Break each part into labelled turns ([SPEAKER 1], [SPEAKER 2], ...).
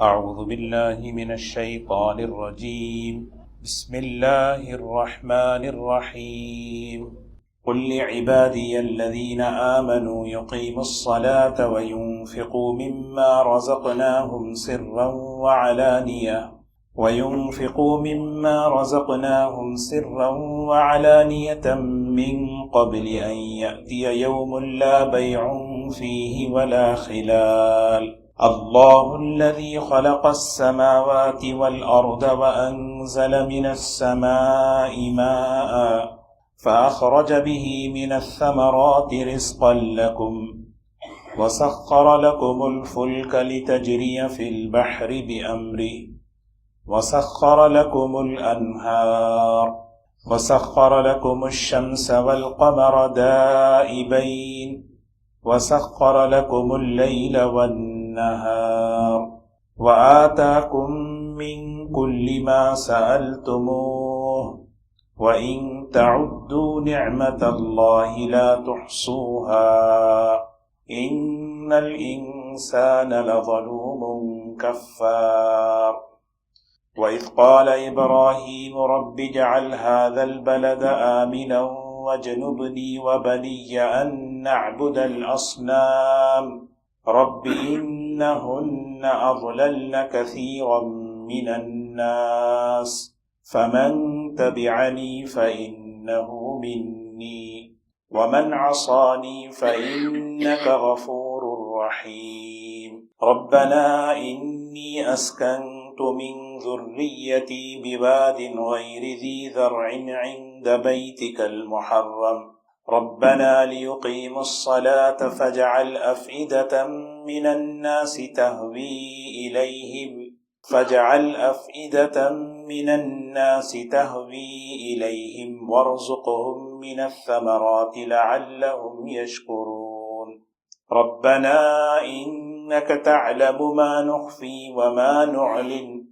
[SPEAKER 1] أعوذ بالله من الشيطان الرجيم. بسم الله الرحمن الرحيم. قل لعبادي الذين آمنوا يقيموا الصلاة وينفقوا مما رزقناهم سرا وعلانية من قبل أن يأتي يوم لا بيع فيه ولا خلال. الله الذي خلق السماوات والأرض وأنزل من السماء ماء فأخرج به من الثمرات رزقا لكم وسخر لكم الفلك لتجري في البحر بأمره وسخر لكم الأنهار وسخر لكم الشمس والقمر دائبين وسخر لكم الليل والنهار وآتاكم من كل ما سألتموه وإن تعدوا نعمة الله لا تحصوها إن الإنسان لظلوم كفار. وإذ قال إبراهيم رب اجعل هذا البلد آمنا واجنبني وبني أن نعبد الأصنام رب إنهن أضللن كثيرا من الناس فمن تبعني فإنه مني ومن عصاني فإنك غفور رحيم. ربنا إني أسكنت من ذريتي بواد غير ذي زرع عند بيتك المحرم ربنا ليقيموا الصلاة فاجعل أفئدة من الناس تهوي إليهم وارزقهم من الثمرات لعلهم يشكرون. ربنا إنك تعلم ما نخفي وما نعلن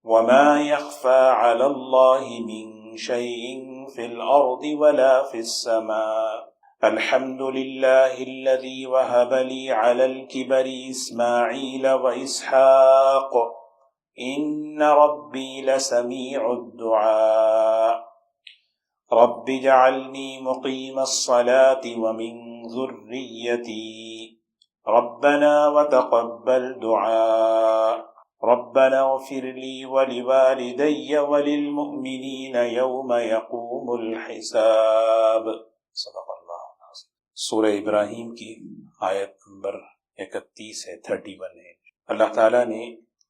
[SPEAKER 1] وما يخفى على الله من شيء في الأرض ولا في السماء. الحمد لله الذي وهب لي على الكبر إسماعيل وإسحاق إن ربي لسميع الدعاء. رب اجعلني مقيم الصلاة ومن ذريتي ربنا وتقبل دعاء. ربنا اغفر لي ولوالدي وللمؤمنين يوم يقوم الحساب. صدق اللہ العظیم. سورہ ابراہیم کی آیت نمبر 31 ہے، 31 ہے. اللہ تعالیٰ نے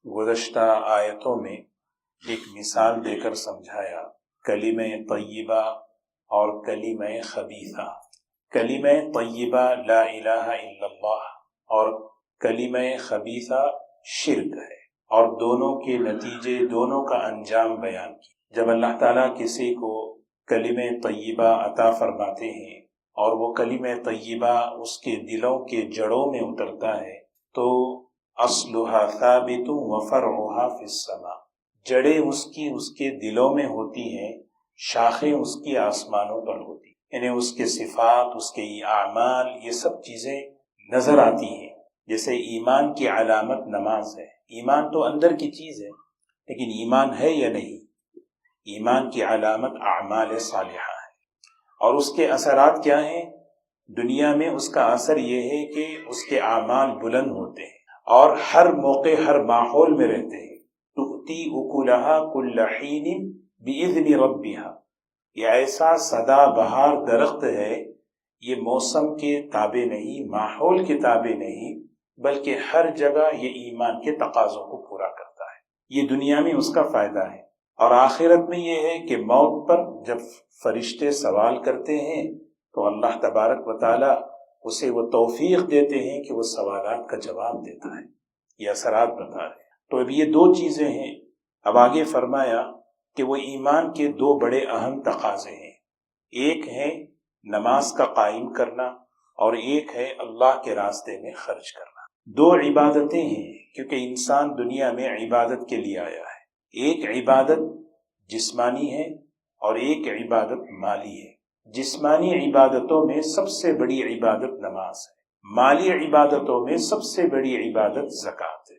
[SPEAKER 1] گزشتہ آیتوں میں ایک مثال دے کر سمجھایا کلمہ طیبہ اور کلمہ خبیثہ. کلمہ طیبہ لا الہ الا اللہ اور کلمہ خبیثہ شرک ہے، اور دونوں کے نتیجے، دونوں کا انجام بیان کیا. جب اللہ تعالیٰ کسی کو کلمہ طیبہ عطا فرماتے ہیں اور وہ کلمہ طیبہ اس کے دلوں کے جڑوں میں اترتا ہے تو اصلها ثابت وفرعها فی السماء، جڑیں اس کے دلوں میں ہوتی ہیں، شاخیں اس کی آسمانوں پر ہوتی ہیں. یعنی اس کے صفات، اس کے اعمال، یہ سب چیزیں نظر آتی ہیں. جیسے ایمان کی علامت نماز ہے. ایمان تو اندر کی چیز ہے، لیکن ایمان ہے یا نہیں، ایمان کی علامت اعمال صالحہ ہے. اور اس کے اثرات کیا ہیں؟ دنیا میں اس کا اثر یہ ہے کہ اس کے اعمال بلند ہوتے ہیں اور ہر موقع، ہر ماحول میں رہتے ہیں. تؤتی اکلہا کل حین باذن ربہا، یہ ایسا سدا بہار درخت ہے، یہ موسم کے تابع نہیں، ماحول کے تابع نہیں، بلکہ ہر جگہ یہ ایمان کے تقاضوں کو پورا کرتا ہے. یہ دنیا میں اس کا فائدہ ہے. اور آخرت میں یہ ہے کہ موت پر جب فرشتے سوال کرتے ہیں تو اللہ تبارک و تعالی اسے وہ توفیق دیتے ہیں کہ وہ سوالات کا جواب دیتا ہے. یہ اثرات بتا رہے ہیں. تو اب یہ دو چیزیں ہیں. اب آگے فرمایا کہ وہ ایمان کے دو بڑے اہم تقاضے ہیں. ایک ہے نماز کا قائم کرنا اور ایک ہے اللہ کے راستے میں خرچ کرنا. دو عبادتیں ہیں کیونکہ انسان دنیا میں عبادت کے لیے آیا ہے. ایک عبادت جسمانی ہے اور ایک عبادت مالی ہے. جسمانی عبادتوں میں سب سے بڑی عبادت نماز ہے. مالی عبادتوں میں سب سے بڑی عبادت زکوٰۃ ہے.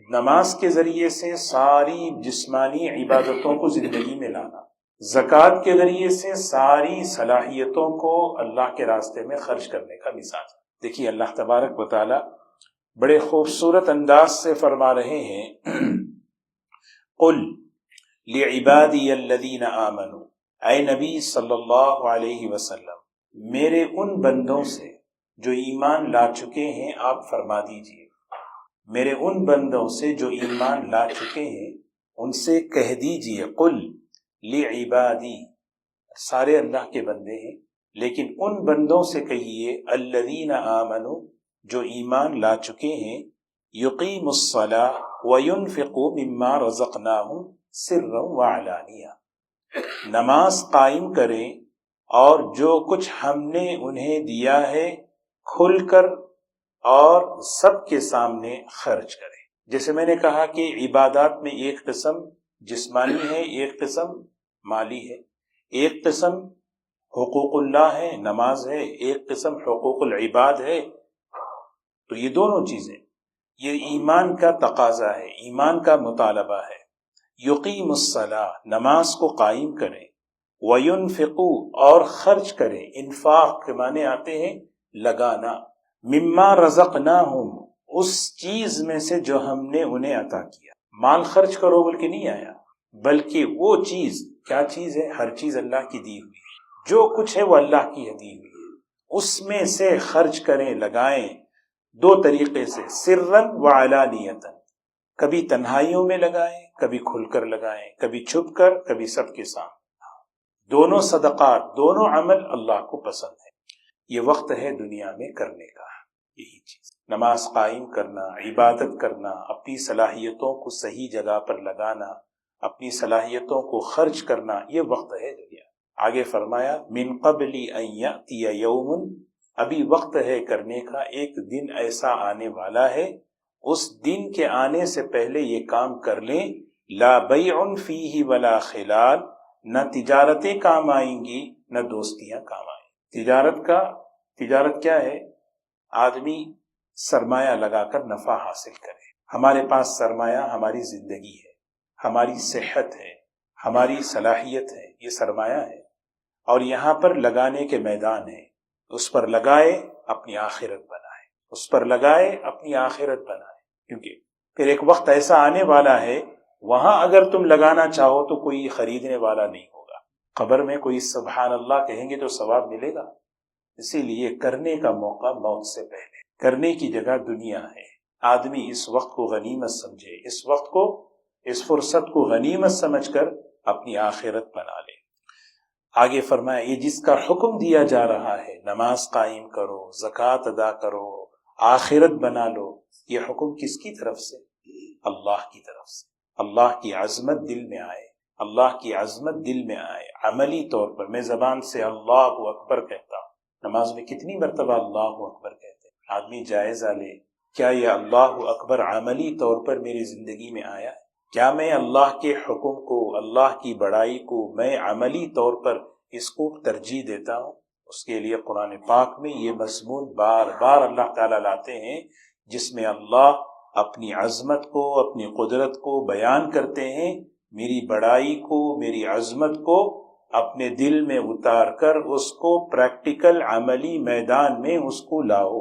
[SPEAKER 1] نماز کے ذریعے سے ساری جسمانی عبادتوں کو زندگی میں لانا، زکوٰۃ کے ذریعے سے ساری صلاحیتوں کو اللہ کے راستے میں خرچ کرنے کا مثال۔ دیکھیے اللہ تبارک و تعالی بڑے خوبصورت انداز سے فرما رہے ہیں، قل لعبادی الذین آمنوا، اے نبی صلی اللہ علیہ وسلم میرے ان بندوں سے جو ایمان لا چکے ہیں آپ فرما دیجئے، میرے ان بندوں سے جو ایمان لا چکے ہیں ان سے کہہ دیجئے، قل لعبادی، سارے اللہ کے بندے ہیں لیکن ان بندوں سے کہیے الذین آمنوا جو ایمان لا چکے ہیں، یقیموا الصلاۃ وینفقوا مما رزقناہم سرا وعلانیہ، نماز قائم کریں اور جو کچھ ہم نے انہیں دیا ہے کھل کر اور سب کے سامنے خرچ کریں۔ جیسے میں نے کہا کہ عبادات میں ایک قسم جسمانی ہے، ایک قسم مالی ہے، ایک قسم حقوق اللہ ہے، نماز ہے، ایک قسم حقوق العباد ہے۔ تو یہ دونوں چیزیں یہ ایمان کا تقاضا ہے، ایمان کا مطالبہ ہے۔ یقیم الصلاۃ، نماز کو قائم کریں، وینفقوا اور خرچ کریں، انفاق کے معنی آتے ہیں لگانا، مما رزقناہم اس چیز میں سے جو ہم نے انہیں عطا کیا۔ مال خرچ کرو بول کے نہیں آیا، بلکہ وہ چیز کیا چیز ہے؟ ہر چیز اللہ کی دی ہوئی ہے، جو کچھ ہے وہ اللہ کی دی ہوئی ہے، اس میں سے خرچ کریں، لگائیں، دو طریقے سے، سرًا وعلانیۃً، کبھی تنہائیوں میں لگائیں، کبھی کھل کر لگائیں، کبھی چھپ کر، کبھی سب کے سامنے۔ دونوں صدقات، دونوں عمل اللہ کو پسند ہے۔ یہ وقت ہے دنیا میں کرنے کا، یہی چیز نماز قائم کرنا، عبادت کرنا، اپنی صلاحیتوں کو صحیح جگہ پر لگانا، اپنی صلاحیتوں کو خرچ کرنا، یہ وقت ہے دنیا۔ آگے فرمایا من قبل ان یأتی یوم، ابھی وقت ہے کرنے کا، ایک دن ایسا آنے والا ہے، اس دن کے آنے سے پہلے یہ کام کر لیں، لا بیع فیہ ولا خلال، نہ تجارتیں کام آئیں گی نہ دوستیاں کام آئیں گی۔ تجارت کیا ہے؟ آدمی سرمایہ لگا کر نفع حاصل کرے۔ ہمارے پاس سرمایہ ہماری زندگی ہے، ہماری صحت ہے، ہماری صلاحیت ہے، یہ سرمایہ ہے، اور یہاں پر لگانے کے میدان ہے، اس پر لگائے اپنی آخرت بنائے، اس پر لگائے اپنی آخرت بنائے، کیونکہ پھر ایک وقت ایسا آنے والا ہے وہاں اگر تم لگانا چاہو تو کوئی خریدنے والا نہیں ہوگا۔ قبر میں کوئی سبحان اللہ کہیں گے تو ثواب ملے گا؟ اسی لیے کرنے کا موقع موت سے پہلے، کرنے کی جگہ دنیا ہے۔ آدمی اس وقت کو غنیمت سمجھے، اس وقت کو، اس فرصت کو غنیمت سمجھ کر اپنی آخرت بنا لے۔ آگے فرمایا یہ جس کا حکم دیا جا رہا ہے، نماز قائم کرو، زکوٰۃ ادا کرو، آخرت بنا لو، یہ حکم کس کی طرف سے؟ اللہ کی طرف سے۔ اللہ کی عظمت دل میں آئے، اللہ کی عظمت دل میں آئے عملی طور پر۔ میں زبان سے اللہ اکبر کہتا ہوں، نماز میں کتنی مرتبہ اللہ اکبر کہتے ہیں؟ آدمی جائزہ لے، کیا یہ اللہ اکبر عملی طور پر میری زندگی میں آیا ہے؟ کیا میں اللہ کے حکم کو، اللہ کی بڑائی کو میں عملی طور پر اس کو ترجیح دیتا ہوں؟ اس کے لیے قرآن پاک میں یہ مضمون بار بار اللہ تعالیٰ لاتے ہیں، جس میں اللہ اپنی عظمت کو، اپنی قدرت کو بیان کرتے ہیں۔ میری بڑائی کو، میری عظمت کو اپنے دل میں اتار کر اس کو پریکٹیکل عملی میدان میں اس کو لاؤ۔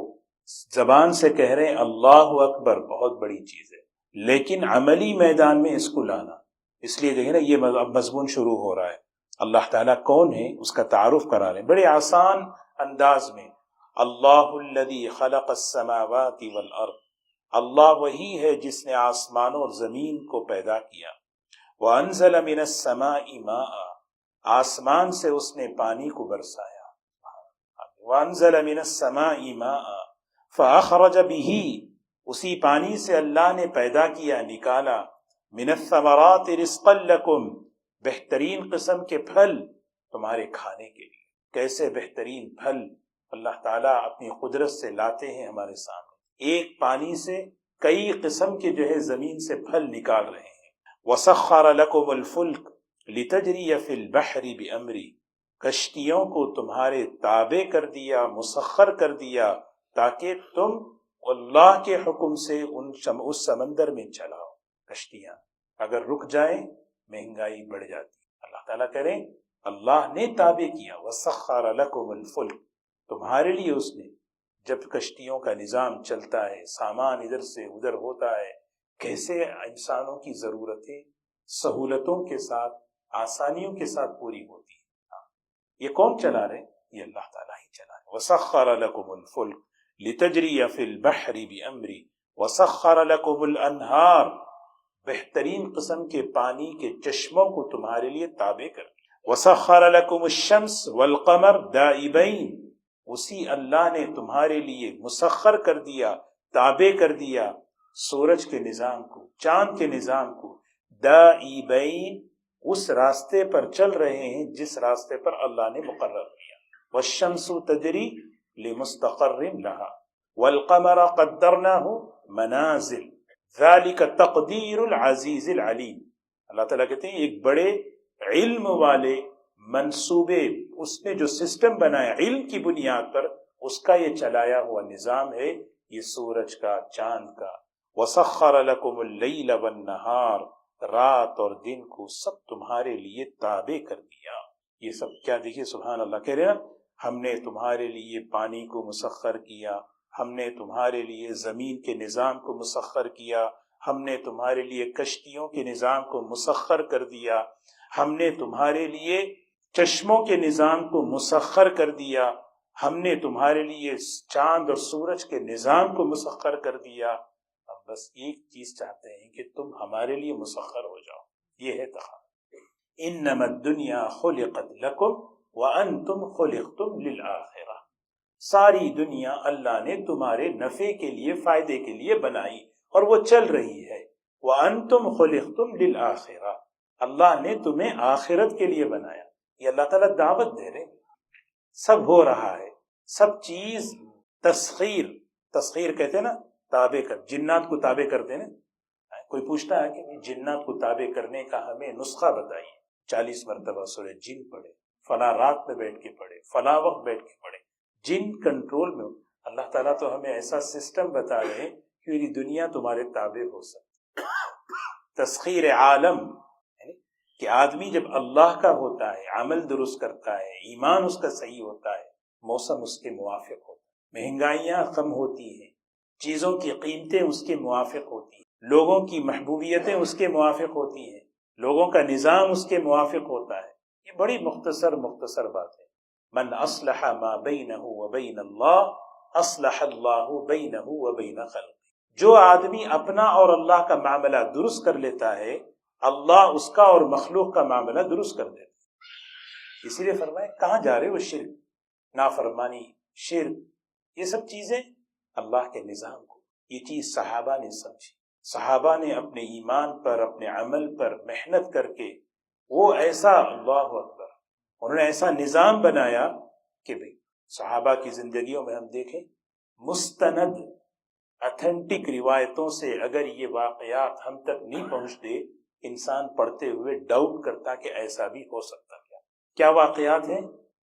[SPEAKER 1] زبان سے کہہ رہے ہیں اللہ اکبر، بہت بڑی چیز ہے، لیکن عملی میدان میں اس کو لانا۔ اس لیے جو ہے نا یہ مضمون شروع ہو رہا ہے، اللہ تعالیٰ کون ہے اس کا تعارف کرا رہے ہیں بڑے آسان انداز میں۔ اللہ الذی خلق السماوات والارض، اللہ وہی ہے جس نے آسمانوں اور زمین کو پیدا کیا۔ وَأَنزَلَ مِنَ السَّمَاءِ مَاءً، آسمان سے اس نے پانی کو برسایا۔ وَأَنزَلَ مِنَ السَّمَاءِ مَاءً فَأَخْرَجَ بِهِ، اسی پانی سے اللہ نے پیدا کیا، نکالا، مِنَ الثَّمَرَاتِ رِزْقًا لَكُمْ، بہترین قسم کے پھل تمہارے کھانے کے لیے۔ کیسے بہترین پھل اللہ تعالیٰ اپنی قدرت سے لاتے ہیں ہمارے سامنے، ایک پانی سے کئی قسم کے جو ہے زمین سے پھل نکال رہے ہیں۔ وَسَخَّرَ لَكُمُ الْفُلْكَ لِتَجْرِيَ فِي الْبَحْرِ بِأَمْرِهِ، کشتیوں کو تمہارے تابع کر دیا، مسخر کر دیا، تاکہ تم اللہ کے حکم سے اس سمندر میں چلاؤ کشتیاں، اگر رک جائیں مہنگائی بڑھ جاتی۔ اللہ تعالیٰ کریں اللہ نے تابع کیا، وَسَخَّرَ لَكُمُ الْفُلْكَ، تمہارے لیے اس نے جب کشتیوں کا نظام چلتا ہے، سامان ادھر سے ادھر ہوتا ہے، کیسے انسانوں کی ضرورتیں سہولتوں کے ساتھ آسانیوں کے ساتھ پوری ہوتی ہے۔ یہ کون چلا رہے؟ یہ اللہ تعالیٰ ہی چلا رہے۔ وَسَخَّرَ لَكُمُ الْفُلْكَ لِتَجْرِيَ فِي الْبَحْرِ بِأَمْرِهِ وَسَخَّرَ لَكُمُ الْأَنْهَارَ، بہترین قسم کے پانی کے چشموں کو تمہارے لیے تابع کر دیا۔ وَسَخَّرَ لَكُمُ الشَّمْسَ وَالْقَمَرَ دَائِبَيْنِ، اسی اللہ نے تمہارے لیے مسخر کر دیا، تابع کر دیا سورج کے نظام کو، چاند کے نظام کو، دائبین، اس راستے پر چل رہے ہیں جس راستے پر اللہ نے مقرر کیا۔ والشمس تجری لمستقر لها والقمر قدرناه منازل ذلك تقدیر العزیز العلیم۔ اللہ تعالیٰ کہتے ہیں ایک بڑے علم والے منصوبے، اس نے جو سسٹم بنایا علم کی بنیاد پر، اس کا یہ چلایا ہوا نظام ہے یہ سورج کا، چاند کا۔ وَسَخَّرَ لَكُمُ اللَّيْلَ وَالنَّهَارَ، رات اور دن کو سب تمہارے لیے تابع کر دیا۔ یہ سب کیا دیکھیے سبحان اللہ کہہ رہے ہیں، ہم نے تمہارے لیے پانی کو مسخر کیا، ہم نے تمہارے لیے زمین کے نظام کو مسخر کیا، ہم نے تمہارے لیے کشتیوں کے نظام کو مسخر کر دیا، ہم نے تمہارے لیے چشموں کے نظام کو مسخر کر دیا، ہم نے تمہارے لیے چاند اور سورج کے نظام کو مسخر کر دیا۔ اب بس ایک چیز چاہتے ہیں کہ تم ہمارے لیے مسخر ہو جاؤ، یہ ہے تخاطب۔ انما الدنیا خلقت لکم وانتم خلقتم للآخرہ، ساری دنیا اللہ نے تمہارے نفع کے لیے، فائدے کے لیے بنائی اور وہ چل رہی ہے۔ وانتم خلقتم للآخرہ، اللہ نے تمہیں آخرت کے لیے بنایا۔ یہ اللہ تعالیٰ دعوت دے رہے، سب ہو رہا ہے، سب چیز تسخیر کہتے ہیں نا، تابع کر، جنات کو تابع کرتے ہیں نا۔ کوئی پوچھتا ہے کہ جنات کو تابع کرنے کا ہمیں نسخہ بتائیے، 40 مرتبہ سورہ جن پڑھے، فلاں رات میں بیٹھ کے پڑھے، فلاں وقت بیٹھ کے پڑھے، جن کنٹرول میں۔ اللہ تعالیٰ تو ہمیں ایسا سسٹم بتا رہے ہیں کہ میری دنیا تمہارے تابع ہو سکتی۔ تسخیر عالم، کہ آدمی جب اللہ کا ہوتا ہے، عمل درست کرتا ہے، ایمان اس کا صحیح ہوتا ہے، موسم اس کے موافق ہوتا ہے، مہنگائیاں کم ہوتی ہیں، چیزوں کی قیمتیں اس کے موافق ہوتی ہیں، لوگوں کی محبوبیتیں اس کے موافق ہوتی ہیں، لوگوں کا نظام اس کے موافق ہوتا ہے۔ یہ بڑی مختصر بات ہے۔ من اصلح ما بینہ وبین اللہ اصلح اللہ بینہ وبین خلقہ، جو آدمی اپنا اور اللہ کا معاملہ درست کر لیتا ہے، اللہ اس کا اور مخلوق کا معاملہ درست کر دیتا ہے۔ اسی لیے فرمائے کہاں جا رہے وہ شرک، نافرمانی، شرک، یہ سب چیزیں اللہ کے نظام کو، یہ چیز صحابہ نے سمجھی، صحابہ نے اپنے ایمان پر، اپنے عمل پر محنت کر کے وہ ایسا، اللہ اکبر، انہوں نے ایسا نظام بنایا کہ بھئی صحابہ کی زندگیوں میں ہم دیکھیں مستند اتھینٹک روایتوں سے اگر یہ واقعات ہم تک نہیں پہنچتے، انسان پڑھتے ہوئے ڈاؤٹ کرتا کہ ایسا بھی ہو سکتا کیا واقعات ہیں؟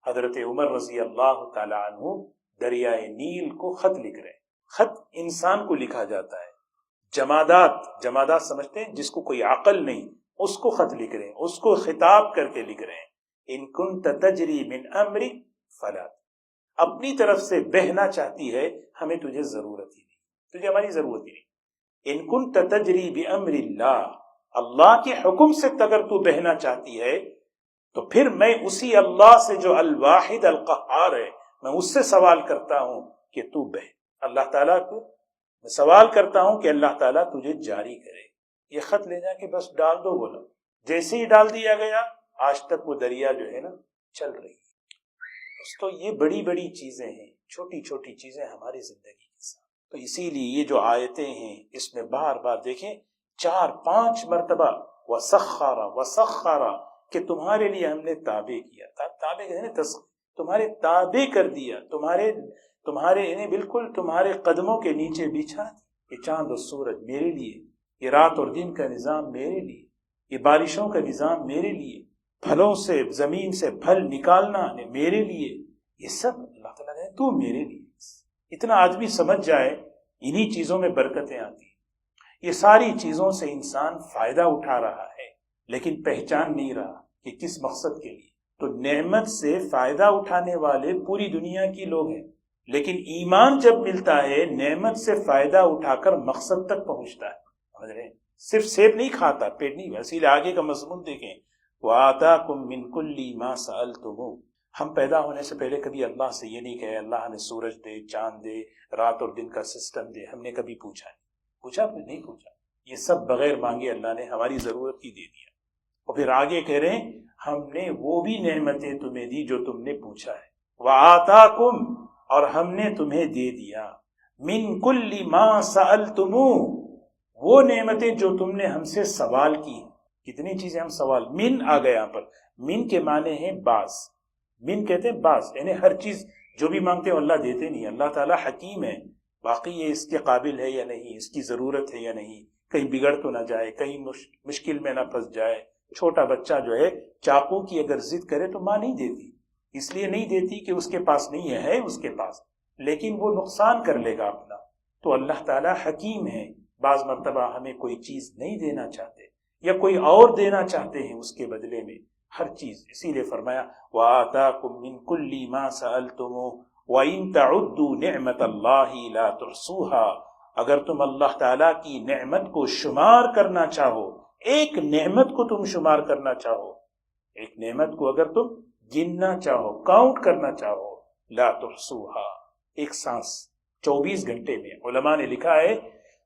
[SPEAKER 1] حضرت عمر رضی اللہ تعالی عنہ دریائے نیل کو خط لکھ رہے ہیں، خط انسان کو لکھا جاتا ہے، جمادات سمجھتے ہیں جس کو کوئی عقل نہیں، اس کو خط لکھ رہے ہیں، اس کو خطاب کر کے لکھ رہے ہیں۔ ان کنت تجری من امری فلا، اپنی طرف سے بہنا چاہتی ہے، ہمیں تجھے ضرورت ہی نہیں، تجھے ہماری ضرورت ہی نہیں۔ ان کنت تجری بامر اللہ، اللہ کے حکم سے اگر تو بہنا چاہتی ہے تو پھر میں اسی اللہ سے جو الواحد القہار ہے، میں اس سے سوال کرتا ہوں کہ تو بہ، اللہ تعالیٰ کو میں سوال کرتا ہوں کہ اللہ تعالیٰ تجھے جاری کرے۔ یہ خط لے جا کے بس ڈال دو، بولا جیسے ہی ڈال دیا گیا، آج تک وہ دریا جو ہے نا چل رہی ہے۔ تو یہ بڑی بڑی چیزیں ہیں، چھوٹی چھوٹی چیزیں ہماری زندگی کے ساتھ۔ تو اسی لیے یہ جو آیتیں ہیں اس میں بار بار دیکھیں 4-5 مرتبہ وسخر، کہ تمہارے لیے ہم نے تابع کیا، تابع تمہارے تابع کر دیا، تمہارے یعنی بالکل تمہارے قدموں کے نیچے بچھا دیا۔ یہ چاند اور سورج میرے لیے، یہ رات اور دن کا نظام میرے لیے، یہ بارشوں کا نظام میرے لیے، پھلوں سے زمین سے پھل نکالنا میرے لیے، یہ سب اللہ تعالیٰ نے تو میرے لیے۔ اتنا آدمی سمجھ جائے انہی چیزوں میں برکتیں آتی ہیں۔ یہ ساری چیزوں سے انسان فائدہ اٹھا رہا ہے لیکن پہچان نہیں رہا کہ کس مقصد کے لیے۔ تو نعمت سے فائدہ اٹھانے والے پوری دنیا کی لوگ ہیں، لیکن ایمان جب ملتا ہے نعمت سے فائدہ اٹھا کر مقصد تک پہنچتا ہے۔ سمجھ رہے ہیں؟ صرف سیب نہیں کھاتا، پیٹ نہیں، اسی لیے آگے کا مضمون دیکھیں، وَآتَاكُم مِّن كُلِّ مَا سَأَلْتُمُوهُ۔ ہم پیدا ہونے سے پہلے کبھی اللہ سے یہ نہیں کہے اللہ ہمیں سورج دے، چاند دے، رات اور دن کا سسٹم دے، ہم نے کبھی پوچھا نہیں پوچھا۔ یہ سب بغیر مانگے اللہ نے ہماری ضرورت ہی دے دیا، اور پھر آگے کہہ رہے ہیں ہم نے وہ بھی نعمتیں تمہیں دی جو تم نے پوچھا ہے، وَآتَاكُم، اور ہم نے تمہیں دے دیا، مِن كُلِّ مَا سَأَلْتُمُوهُ، وہ نعمتیں جو تم نے ہم سے سوال کی۔ کتنی چیزیں ہم سوال، من آ گیا یہاں پر، من کے معنی ہیں بعض، من کہتے ہیں بعض، یعنی ہر چیز جو بھی مانگتے ہیں اللہ دیتے نہیں۔ اللہ تعالیٰ حکیم ہے، باقی یہ اس کے قابل ہے یا نہیں، اس کی ضرورت ہے یا نہیں، کہیں بگڑ تو نہ جائے، کہیں مشکل میں نہ پھنس جائے۔ چھوٹا بچہ جو ہے چاقو کی اگر ضد کرے تو ماں نہیں دیتی، اس لیے نہیں دیتی کہ اس کے پاس نہیں ہے اس کے پاس، لیکن وہ نقصان کر لے گا اپنا۔ تو اللہ تعالیٰ حکیم ہے، بعض مرتبہ ہمیں کوئی چیز نہیں دینا چاہتے یا کوئی اور دینا چاہتے ہیں اس کے بدلے میں ہر چیز، اسی لیے فرمایا وَآتَاكُم مِّن كُلِّ مَا سَأَلْتُمُوهُ وَإِن تَعُدُّوا نِعْمَةَ اللَّهِ لَا تُحْصُوهَا، اگر تم اللہ تعالیٰ کی نعمت کو شمار کرنا چاہو، ایک نعمت کو تم شمار کرنا چاہو، ایک نعمت کو اگر تم گننا چاہو، کاؤنٹ کرنا چاہو، لا تحصوها، ایک سانس 24 گھنٹے میں علماء نے لکھا ہے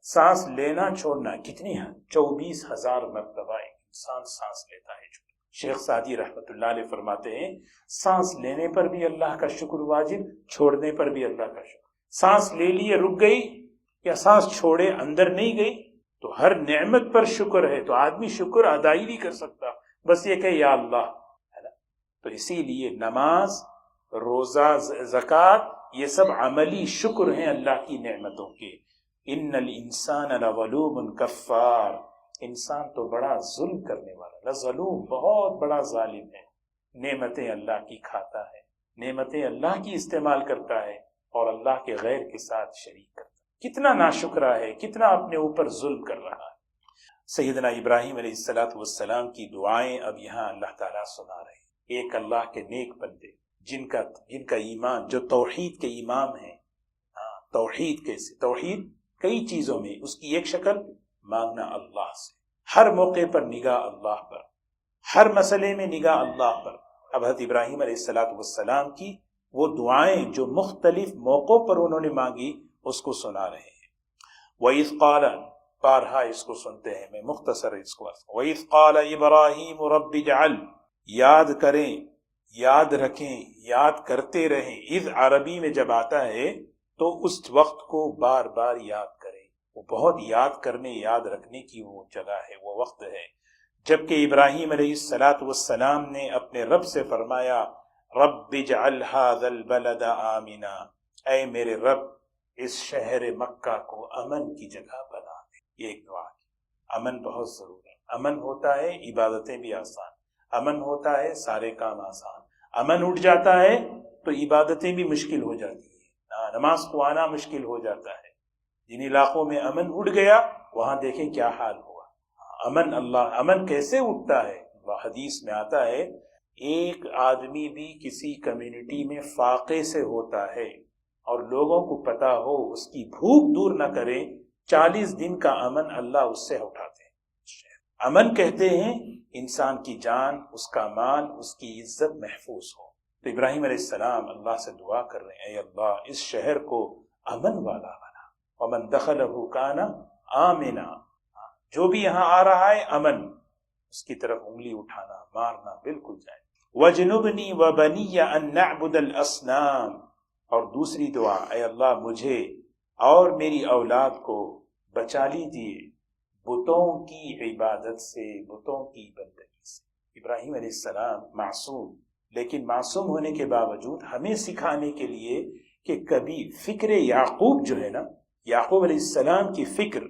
[SPEAKER 1] سانس لینا چھوڑنا کتنی ہے، 24,000 مرتبہ ایک انسان سانس لیتا ہے۔ شیخ سعدی رحمۃ اللہ علیہ فرماتے ہیں سانس لینے پر بھی اللہ کا شکر واجب، چھوڑنے پر بھی اللہ کا شکر۔ سانس لے لیے رک گئی یا سانس چھوڑے اندر نہیں گئی، تو ہر نعمت پر شکر ہے، تو آدمی شکر ادا ہی نہیں کر سکتا، بس یہ کہ یا اللہ، ہے نا۔ تو اسی لیے نماز، روزہ، زکوٰۃ، یہ سب عملی شکر ہیں اللہ کی نعمتوں کے۔ ان الانسان لظلوم کفار، انسان تو بڑا ظلم کرنے والا، لظلوم، بہت بڑا ظالم ہے، نعمتیں اللہ کی کھاتا ہے، نعمتیں اللہ کی استعمال کرتا ہے اور اللہ کے غیر کے ساتھ شریک کرتا ہے۔ کتنا ناشکرا ہے، کتنا اپنے اوپر ظلم کر رہا ہے۔ سیدنا ابراہیم علیہ السلام کی دعائیں اب یہاں اللہ تعالیٰ سنا رہے ہیں۔ ایک اللہ کے نیک بندے جن کا ایمان، جو توحید کے امام ہیں، توحید کیسے، توحید کئی چیزوں میں، اس کی ایک شکل مانگنا اللہ سے، ہر موقع پر نگاہ اللہ پر، ہر مسئلے میں نگاہ اللہ پر۔ اب حضرت ابراہیم علیہ السلام کی وہ دعائیں جو مختلف موقعوں پر انہوں نے مانگی اس کو سنا رہے ہیں۔ وَإِذْ قَالَ، بارہا اس کو سنتے ہیں، میں مختصر اس کو وَإِذْ قَالَ إِبْرَاهِيمُ رَبِّ اجْعَلْ، یاد کریں، یاد رکھیں، یاد کرتے رہیں۔ اذ عربی میں جب آتا ہے تو اس وقت کو بار بار یاد کریں، وہ بہت یاد کرنے، یاد رکھنے کی وہ جگہ ہے، وہ وقت ہے جبکہ ابراہیم علیہ السلام نے اپنے رب سے فرمایا رب اجعل هذا البلد آمنا، اے میرے رب اس شہر مکہ کو امن کی جگہ بنا دے۔ یہ ایک دعا ہے، امن بہت ضروری ہے۔ امن ہوتا ہے عبادتیں بھی آسان، امن ہوتا ہے سارے کام آسان، امن اٹھ جاتا ہے تو عبادتیں بھی مشکل ہو جاتی ہیں، نماز کو آنا مشکل ہو جاتا ہے۔ جن علاقوں میں امن اٹھ گیا وہاں دیکھیں کیا حال ہوا۔ امن کیسے اٹھتا ہے؟ حدیث میں آتا ہے ایک آدمی بھی کسی کمیونٹی میں فاقے سے ہوتا ہے اور لوگوں کو پتا ہو، اس کی بھوک دور نہ کریں، 40 دن کا امن اللہ اس سے اٹھاتے ہیں۔ امن کہتے ہیں انسان کی جان، اس کا مال، اس کی عزت محفوظ ہو۔ تو ابراہیم علیہ السلام اللہ سے دعا کر رہے ہیں، اے اللہ اس شہر کو امن والا بنا، ومن دخلہ کان آمنا، جو بھی یہاں آ رہا ہے امن، اس کی طرف انگلی اٹھانا، مارنا بالکل جائے۔ وجنبنی وبنی ان نعبد الاصنام، اور دوسری دعا، اے اللہ مجھے اور میری اولاد کو بچا لیجیے بتوں کی عبادت سے، بتوں کی بندگی سے۔ ابراہیم علیہ السلام معصوم، لیکن معصوم ہونے کے باوجود ہمیں سکھانے کے لیے کہ کبھی فکر یعقوب جو ہے نا، یعقوب علیہ السلام کی فکر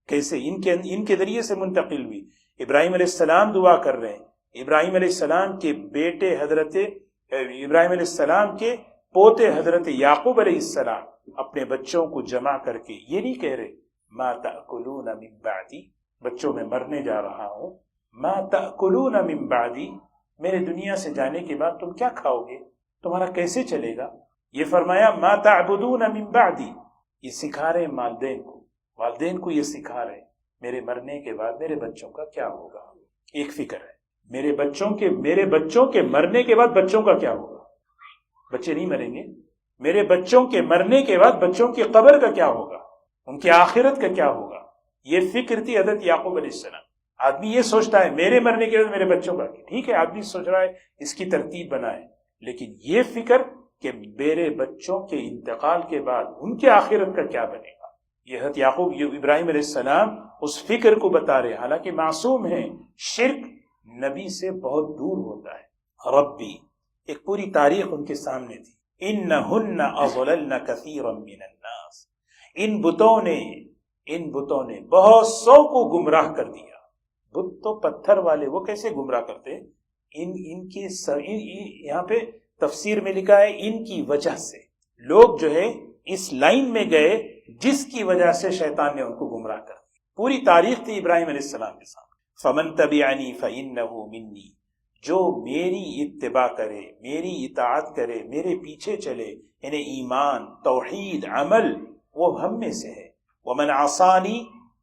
[SPEAKER 1] کیسے ان کے ذریعے سے منتقل ہوئی۔ ابراہیم علیہ السلام دعا کر رہے ہیں، ابراہیم علیہ السلام کے بیٹے حضرت ابراہیم علیہ السلام کے پوتے حضرت یعقوب علیہ السلام اپنے بچوں کو جمع کر کے یہ نہیں کہہ رہے ما تأکلون من بعدی، بچوں میں مرنے جا رہا ہوں، ما تأکلون من بعدی، میرے دنیا سے جانے کے بعد تم کیا کھاؤ گے، تمہارا کیسے چلے گا۔ یہ فرمایا ما تعبدون من بعدی، یہ سکھا رہے والدین کو یہ سکھا رہے میرے مرنے کے بعد میرے بچوں کا کیا ہوگا۔ ایک فکر ہے میرے بچوں کے مرنے کے بعد بچوں کا کیا ہوگا، بچے نہیں مریں گے، میرے بچوں کے مرنے کے بعد بچوں کی قبر کا کیا ہوگا، ان کی آخرت کا کیا ہوگا۔ یہ فکر تھی حضرت یعقوب علیہ السلام۔ آدمی یہ سوچتا ہے میرے مرنے کے بعد میرے بچوں کا، ٹھیک ہے آدمی سوچ رہا ہے اس کی ترتیب بنائے، لیکن یہ فکر کہ میرے بچوں کے انتقال کے بعد ان کے آخرت کا کیا بنے گا، یہ حضرت یعقوب ابراہیم علیہ السلام اس فکر کو بتا رہے، حالانکہ معصوم ہیں، شرک نبی سے بہت دور ہوتا ہے۔ ربی، ایک پوری تاریخ ان کے سامنے تھی، انہن اضللن کثیرا من الناس، ان بتوں نے بہت سو کو گمراہ کر دیا۔ بت تو پتھر والے، وہ کیسے گمراہ کرتے، ان کی یہاں پہ تفسیر میں لکھا ہے ان کی وجہ سے، لوگ جو ہے اس لائن میں گئے جس کی وجہ سے شیطان نے ان کو گمراہ کر دیا۔ پوری تاریخ تھی ابراہیم علیہ السلام کے سامنے۔ فمن تبعنی فإنہ منی، جو میری اتباع کرے، میری اطاعت کرے، میرے پیچھے چلے، یعنی ایمان، توحید، عمل، وہ ہم میں سے ہے۔ ومن عصانی،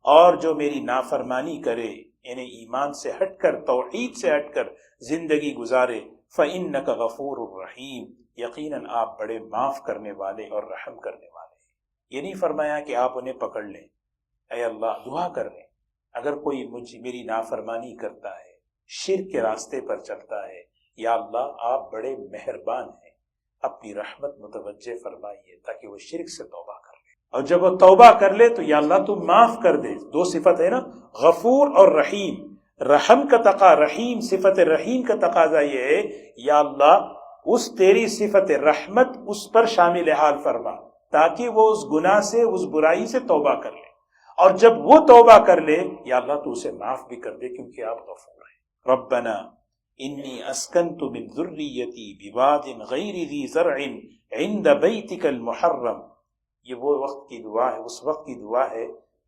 [SPEAKER 1] اور جو میری نافرمانی کرے، یعنی ایمان سے ہٹ کر، توحید سے ہٹ کر زندگی گزارے، فإنک غفور الرحیم، یقیناً آپ بڑے معاف کرنے والے اور رحم کرنے والے ہیں۔ یہ نہیں فرمایا کہ آپ انہیں پکڑ لیں، اے اللہ دعا کر لیں اگر کوئی میری نافرمانی کرتا ہے، شرک کے راستے پر چلتا ہے، یا اللہ آپ بڑے مہربان ہیں، اپنی رحمت متوجہ فرمائیے تاکہ وہ شرک سے توبہ کر لے، اور جب وہ توبہ کر لے تو یا اللہ تو معاف کر دے۔ دو صفت ہے نا، غفور اور رحیم۔ رحم کا رحیم، صفت رحیم کا تقاضا یہ ہے یا اللہ اس تیری صفت رحمت اس پر شامل حال فرما تاکہ وہ اس گناہ سے، اس برائی سے توبہ کر لے، اور جب وہ توبہ کر لے یا اللہ تو اسے معاف بھی کر دے کیونکہ آپ غفور ہیں۔ ربنا انی اسکنت من ذریتی بواد غیر ذی زرع عند بیتک المحرم، یہ وہ وقت کی دعا ہے، اس وقت کی دعا ہے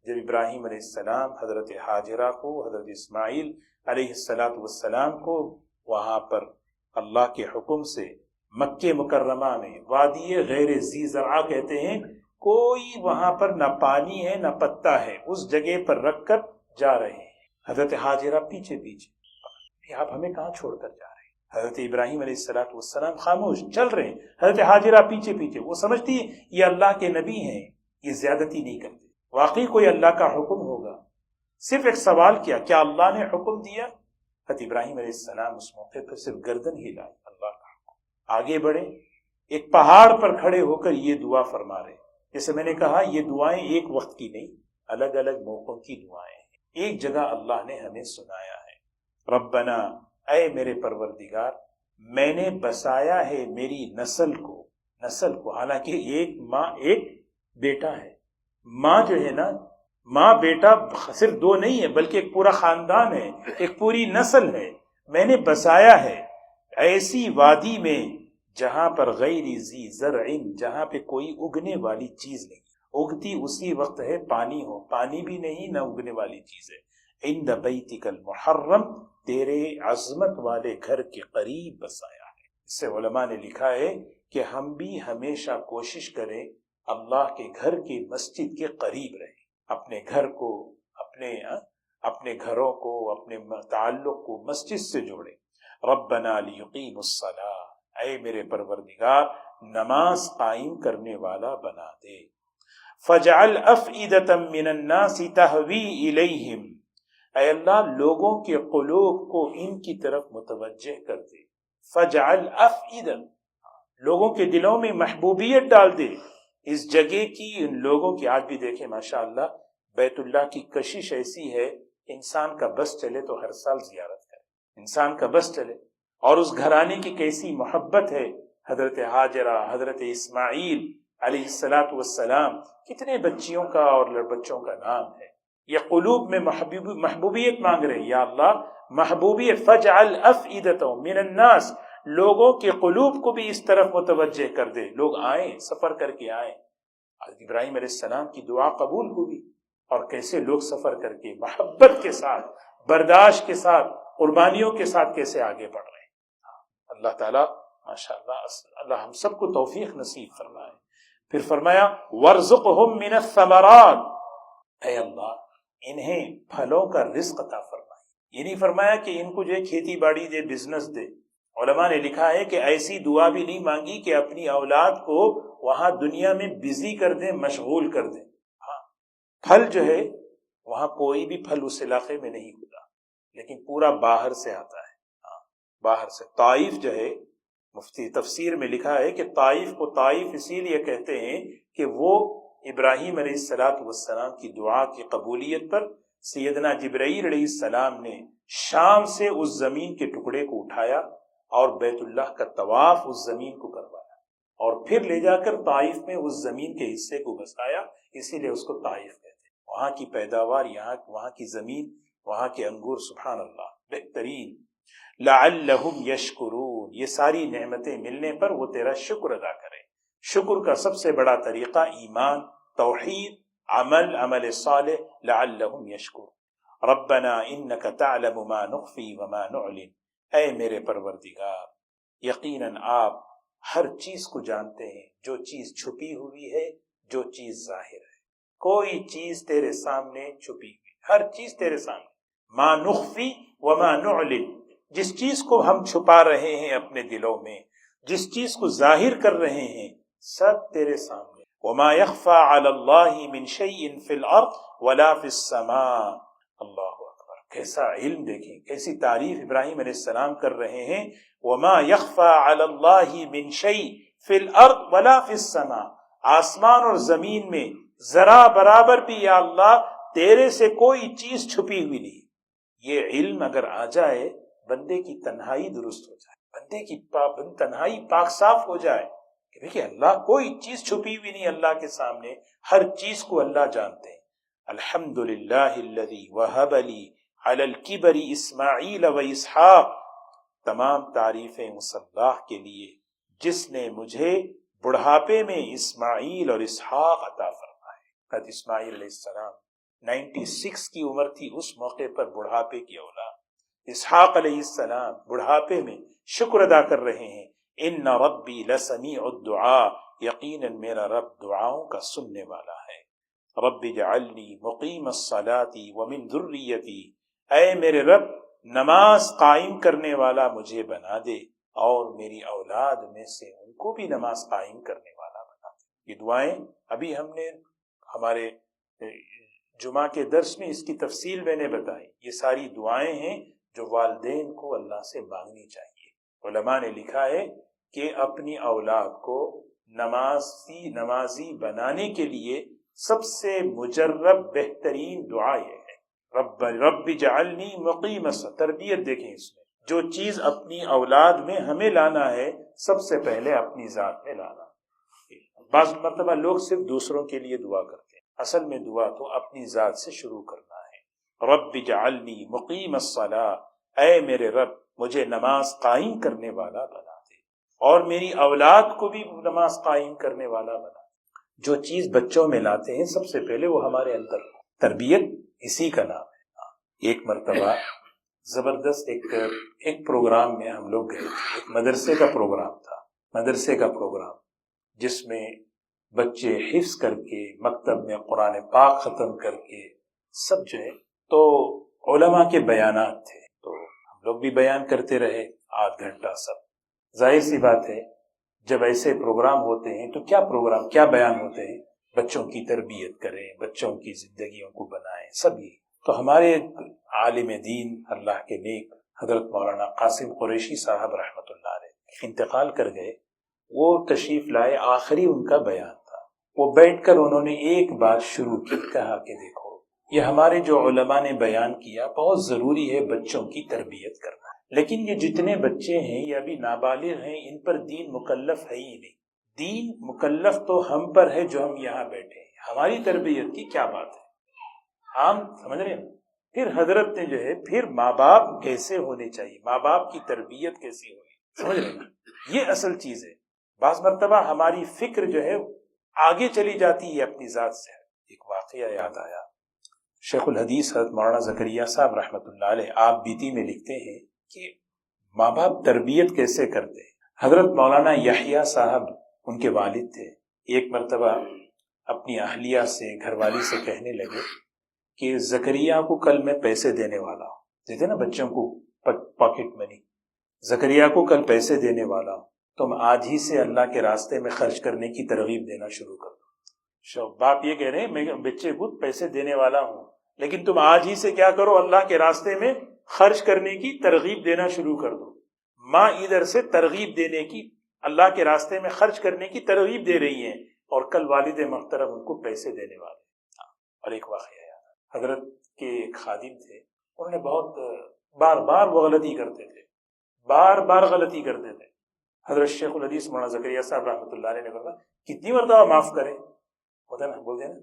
[SPEAKER 1] جب ابراہیم علیہ السلام حضرت ہاجرہ کو، حضرت اسماعیل علیہ السلام کو وہاں پر اللہ کے حکم سے مکہ مکرمہ میں وادی غیر ذی زرع کہتے ہیں، کوئی وہاں پر نہ پانی ہے نہ پتا ہے، اس جگہ پر رکھ کر جا رہے ہیں۔ حضرت ہاجرہ پیچھے آپ ہمیں کہاں چھوڑ کر جا رہے ہیں؟ حضرت ابراہیم علیہ السلام خاموش چل رہے ہیں، حضرت ہاجرہ پیچھے، وہ سمجھتی ہے یہ اللہ کے نبی ہیں، یہ زیادتی نہیں کرتے، واقعی کوئی اللہ کا حکم ہوگا۔ صرف ایک سوال کیا اللہ نے حکم دیا؟ حضرت ابراہیم علیہ السلام اس موقع پر صرف گردن ہلائی، اللہ کا حکم۔ آگے بڑھے، ایک پہاڑ پر کھڑے ہو کر یہ دعا فرما رہے، جیسے میں نے کہا یہ دعائیں ایک وقت کی نہیں، الگ الگ موقعوں کی دعائیں ہیں۔ ایک جگہ اللہ نے ہمیں سنایا ہے، ربنا، اے میرے پروردگار، میں نے بسایا ہے میری نسل کو، حالانکہ ایک ماں ایک بیٹا ہے، ماں جو ہے نا، ماں بیٹا صرف دو نہیں ہے بلکہ ایک پورا خاندان ہے، ایک پوری نسل ہے۔ میں نے بسایا ہے ایسی وادی میں جہاں پر غیر ذی زرع، جہاں پہ کوئی اگنے والی چیز نہیں، اگتی اسی وقت ہے پانی بھی نہیں، نہ اگنے والی چیز ہے۔ عند بیتک المحرم، تیرے عظمت والے گھر کے قریب بسایا ہے۔ اس سے علماء نے لکھا ہے کہ ہم بھی ہمیشہ کوشش کریں اللہ کے گھر کی مسجد کے قریب رہیں، اپنے گھر کو، اپنے گھروں کو، اپنے تعلق کو مسجد سے جوڑیں۔ ربنا لیقیموا الصلاۃ، اے میرے پروردگار نماز قائم کرنے والا بنا دے۔ فاجعل افئدۃ من الناس تہوی الیہم، اے اللہ لوگوں کے قلوب کو ان کی طرف متوجہ کر دے۔ فاجعل افئدۃ، لوگوں کے دلوں میں محبوبیت ڈال دے اس جگہ کی، ان لوگوں کی۔ آج بھی دیکھیں ماشاءاللہ بیت اللہ کی کشش ایسی ہے، انسان کا بس چلے تو ہر سال زیارت کرے، انسان کا بس چلے، اور اس گھرانے کی کیسی محبت ہے۔ حضرت ہاجرہ، حضرت اسماعیل علیہ السلام، کتنے بچیوں کا اور بچوں کا نام ہے۔ یہ قلوب میں محبوبیت مانگ رہے، یا اللہ محبوبیت، فاجعل افئدۃ من الناس، لوگوں کے قلوب کو بھی اس طرف متوجہ کر دے، لوگ آئیں، سفر کر کے آئیں۔ حضرت ابراہیم علیہ السلام کی دعا قبول ہوئی، اور کیسے لوگ سفر کر کے محبت کے ساتھ، برداشت کے ساتھ، قربانیوں کے ساتھ کیسے آگے بڑھ رہے ہیں۔ اللہ تعالیٰ ماشاءاللہ، اللہ ہم سب کو توفیق نصیب فرمائے۔ پھر فرمایا وَارْزُقْهُم مِّنَ الثَّمَرَاتِ، اے اللہ انہیں پھلوں کا رزق عطا فرمائے۔ یہ نہیں فرمایا کہ ان کو جو ہے کھیتی باڑی دے، بزنس دے۔ علماء نے لکھا ہے کہ ایسی دعا بھی نہیں مانگی کہ اپنی اولاد کو وہاں دنیا میں بزی کر دیں، مشغول کر دیں۔ ہاں، پھل جو ہے وہاں کوئی بھی پھل اس علاقے میں نہیں ہوتا، لیکن پورا باہر سے آتا ہے۔ ہاں، باہر سے۔ طائف جو ہے، مفتی تفسیر میں لکھا ہے کہ طائف کو طائف اسی لیے کہتے ہیں کہ وہ ابراہیم علیہ السلام کی دعا کی قبولیت پر سیدنا جبرائیل علیہ السلام نے شام سے اس زمین کے ٹکڑے کو اٹھایا اور بیت اللہ کا طواف اس زمین کو کروایا، اور پھر لے جا کر طائف میں اس زمین کے حصے کو بسایا، اسی لیے اس کو طائف کہتے ہیں۔ وہاں کی پیداوار، وہاں کی زمین، وہاں کے انگور، سبحان اللہ، بہترین۔ لعلہم یشکرون، یہ ساری نعمتیں ملنے پر وہ تیرا شکر ادا کریں۔ شکر کا سب سے بڑا طریقہ ایمان، توحید، عمل صالح۔ لعلہم یشکرون۔ ربنا انک تعلم ما نخفی وما نعلن، اے میرے پروردگار یقیناً آپ ہر چیز کو جانتے ہیں، جو چیز چھپی ہوئی ہے، جو چیز ظاہر ہے۔ کوئی چیز تیرے سامنے چھپی ہوئی، ہر چیز تیرے سامنے۔ ما نخفی وما نعلن، جس چیز کو ہم چھپا رہے ہیں اپنے دلوں میں، جس چیز کو ظاہر کر رہے ہیں، سب تیرے سامنے۔ وما يخفى على الله من شيء في الارض ولا في السماء۔ اللہ اکبر، کیسا علم، دیکھیں کیسی تعریف ابراہیم علیہ السلام کر رہے ہیں۔ وما يخفى على الله من شيء في الارض ولا في السماء، آسمان اور زمین میں ذرا برابر بھی یا اللہ تیرے سے کوئی چیز چھپی ہوئی نہیں۔ یہ علم اگر آ جائے، بندے کی تنہائی درست ہو جائے، بندے کی تنہائی پاک صاف ہو جائے کہ دیکھیں اللہ کوئی چیز چھپی ہوئی نہیں، اللہ کے سامنے ہر چیز کو اللہ جانتے ہیں۔ الحمدللہ الذی وہب لی علی الکبر اسماعیل و اسحاق، تمام تعریفیں اس اللہ کے لیے جس نے مجھے بڑھاپے میں اسماعیل اور اسحاق عطا فرمائے۔ حضرت اسماعیل علیہ السلام 96 کی عمر تھی اس موقع پر، بڑھاپے کی اولاد۔ اسحاق علیہ السلام بڑھاپے میں شکر ادا کر رہے ہیں۔ ان ربی لسمیع الدعاء، یقیناً میرا رب دعاؤں کا سننے والا ہے۔ رب اجعلنی مقیم الصلاۃ ومن ذریتی، اے میرے رب نماز قائم کرنے والا مجھے بنا دے، اور میری اولاد میں سے ان کو بھی نماز قائم کرنے والا بنا دے۔ یہ دعائیں ابھی ہم نے ہمارے جمعہ کے درس میں اس کی تفصیل میں نے بتائی۔ یہ ساری دعائیں ہیں جو والدین کو اللہ سے مانگنی چاہیے۔ علماء نے لکھا ہے کہ اپنی اولاد کو نمازی بنانے کے لیے سب سے مجرب بہترین دعا یہ ہے، رب جعلنی مقیم الصلاۃ۔ تربیت دیکھیں اس میں، جو چیز اپنی اولاد میں ہمیں لانا ہے سب سے پہلے اپنی ذات میں لانا۔ بعض مرتبہ لوگ صرف دوسروں کے لیے دعا کرتے ہیں، اصل میں دعا تو اپنی ذات سے شروع کرنا ہے۔ رب جعلنی مقیم الصلاۃ، اے میرے رب مجھے نماز قائم کرنے والا بنا دے، اور میری اولاد کو بھی نماز قائم کرنے والا بنا دے۔ جو چیز بچوں میں لاتے ہیں سب سے پہلے وہ ہمارے اندر، تربیت اسی کا نام ہے۔ ایک مرتبہ زبردست ایک پروگرام میں ہم لوگ گئے تھے، ایک مدرسے کا پروگرام جس میں بچے حفظ کر کے مکتب میں قرآن پاک ختم کر کے سب جو ہے، تو علماء کے بیانات تھے، تو ہم لوگ بھی بیان کرتے رہے آدھ گھنٹہ سب۔ ظاہر سی بات ہے جب ایسے پروگرام ہوتے ہیں تو کیا بیان ہوتے ہیں، بچوں کی تربیت کریں، بچوں کی زندگیوں کو بنائیں، سب یہ۔ تو ہمارے عالم دین اللہ کے نیک حضرت مولانا قاسم قریشی صاحب رحمۃ اللہ علیہ انتقال کر گئے، وہ تشریف لائے، آخری ان کا بیان تھا۔ وہ بیٹھ کر انہوں نے ایک بات شروع کی، کہا کہ دیکھو یہ ہمارے جو علماء نے بیان کیا بہت ضروری ہے بچوں کی تربیت کرنا، لیکن یہ جتنے بچے ہیں یہ ابھی نابالغ ہیں، ان پر دین مکلف ہے ہی نہیں۔ دین مکلف تو ہم پر ہے جو ہم یہاں بیٹھے ہیں، ہماری تربیت کی کیا بات ہے؟ عام سمجھ رہے ہیں؟ پھر حضرت نے جو ہے پھر ماں باپ کیسے ہونے چاہیے، ماں باپ کی تربیت کیسی ہوگی، سمجھ رہے نا؟ یہ اصل چیز ہے. بعض مرتبہ ہماری فکر جو ہے آگے چلی جاتی ہے اپنی ذات سے. ایک واقعہ یاد آیا. شیخ الحدیث حضرت مولانا زکریا صاحب رحمۃ اللہ علیہ آپ بیتی میں لکھتے ہیں کہ ماں باپ تربیت کیسے کرتے ہیں. حضرت مولانا یحییٰ صاحب ان کے والد تھے. ایک مرتبہ اپنی اہلیہ سے گھر والی سے کہنے لگے کہ زکریا کو کل میں پیسے دینے والا ہوں. دیتے نا بچوں کو پاکٹ منی. زکریا کو کل پیسے دینے والا ہوں، تم آج ہی سے اللہ کے راستے میں خرچ کرنے کی ترغیب دینا شروع کر دو. باپ یہ کہہ رہے ہیں میں بچے کو پیسے دینے والا ہوں، لیکن تم آج ہی سے کیا کرو، اللہ کے راستے میں خرچ کرنے کی ترغیب دینا شروع کر دو. ماں ادھر سے ترغیب دینے کی، اللہ کے راستے میں خرچ کرنے کی ترغیب دے رہی ہیں، اور کل والد محترم ان کو پیسے دینے والے. اور ایک واقعہ یاد ہے، حضرت کے ایک خادم تھے، انہوں نے بہت بار بار وہ غلطی کرتے تھے، بار بار غلطی کرتے تھے. حضرت شیخ الحدیث مولانا زکریا صاحب رحمۃ اللہ علیہ نے کہا کتنی مرتبہ معاف کرے، ہوتا نا بولتے ہیں نا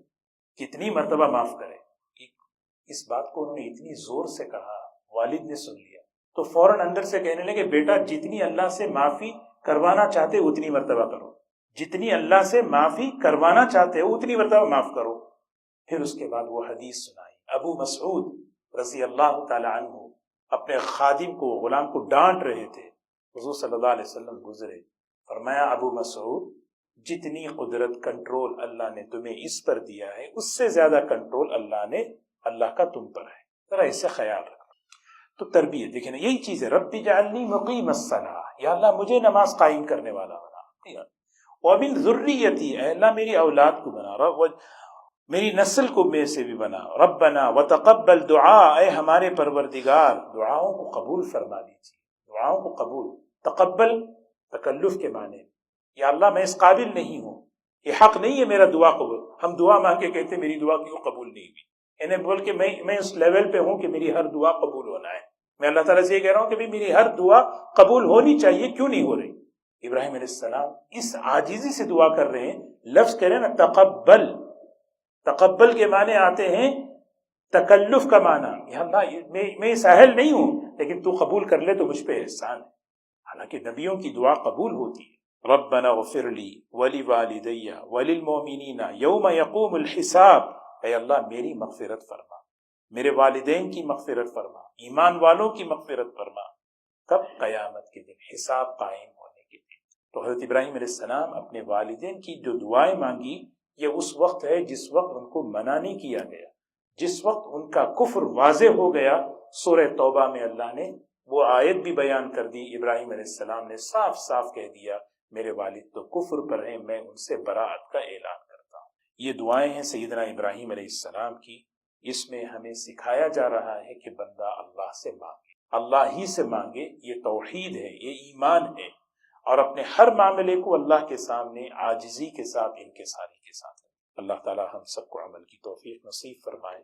[SPEAKER 1] کتنی مرتبہ معاف کرے. اس بات کو انہوں نے اتنی زور سے کہا، والد نے سن لیا تو فوراً اندر سے کہنے لگے بیٹا جتنی اللہ سے معافی کروانا چاہتے ہو اتنی مرتبہ کرو، جتنی اللہ سے معافی کروانا چاہتے ہو اتنی مرتبہ معاف کرو. پھر اس کے بعد وہ حدیث سنائی. ابو مسعود رضی اللہ تعالی عنہ اپنے خادم کو، غلام کو ڈانٹ رہے تھے. حضور صلی اللہ علیہ وسلم گزرے، فرمایا ابو مسعود جتنی قدرت کنٹرول اللہ نے تمہیں اس پر دیا ہے اس سے زیادہ کنٹرول اللہ کا تم پر ہے، ذرا اس سے خیال رکھو. تو تربیت دیکھیں نا، یہی چیز ہے. رب اجعلنی مقیم الصلاۃ، یا اللہ مجھے نماز قائم کرنے والا بنا. ومن ذریتی، اے اللہ میری اولاد کو بنا، میری نسل کو میں سے بھی بنا. ربنا وتقبل دعا، اے ہمارے پروردگار دعاؤں کو قبول فرما لیجیے، دعاؤں کو قبول. تقبل تکلف کے معنی، یا اللہ میں اس قابل نہیں ہوں، یہ حق نہیں ہے میرا دعا قبول. ہم دعا مانگ کے کہتے میری دعا کیوں قبول نہیں ہوئی، انہیں بول کے میں اس لیول پہ ہوں کہ میری ہر دعا قبول ہونا ہے. میں اللہ تعالیٰ سے یہ کہہ رہا ہوں کہ میری ہر دعا قبول ہونی چاہیے، کیوں نہیں ہو رہی. ابراہیم علیہ السلام اس عاجزی سے دعا کر رہے ہیں. لفظ کہہ رہے ہیں نا تقبل، تقبل کے معنی آتے ہیں تکلف کا معنی. یا اللہ میں اس اہل نہیں ہوں لیکن تو قبول کر لے تو مجھ پہ احسان ہے. حالانکہ نبیوں کی دعا قبول ہوتی ہے. ربنا اغفر لی ولوالدی وللمؤمنین یوم یقوم الحساب، اے اللہ میری مغفرت فرما، میرے والدین کی مغفرت فرما، ایمان والوں کی مغفرت فرما. کب؟ قیامت کے دن، حساب قائم ہونے کے دن. تو حضرت ابراہیم علیہ السلام اپنے والدین کی جو دعائیں مانگی، یہ اس وقت ہے جس وقت ان کو منع نہیں کیا گیا، جس وقت ان کا کفر واضح ہو گیا. سورہ توبہ میں اللہ نے وہ آیت بھی بیان کر دی. ابراہیم علیہ السلام نے صاف صاف کہہ دیا میرے والد تو کفر پر ہیں، میں ان سے براءت کا اعلان کرتا ہوں. یہ دعائیں ہیں سیدنا ابراہیم علیہ السلام کی. اس میں ہمیں سکھایا جا رہا ہے کہ بندہ اللہ سے مانگے، اللہ ہی سے مانگے. یہ توحید ہے، یہ ایمان ہے، اور اپنے ہر معاملے کو اللہ کے سامنے عاجزی کے ساتھ، انکساری کے ساتھ. اللہ تعالی ہم سب کو عمل کی توفیق نصیب فرمائے.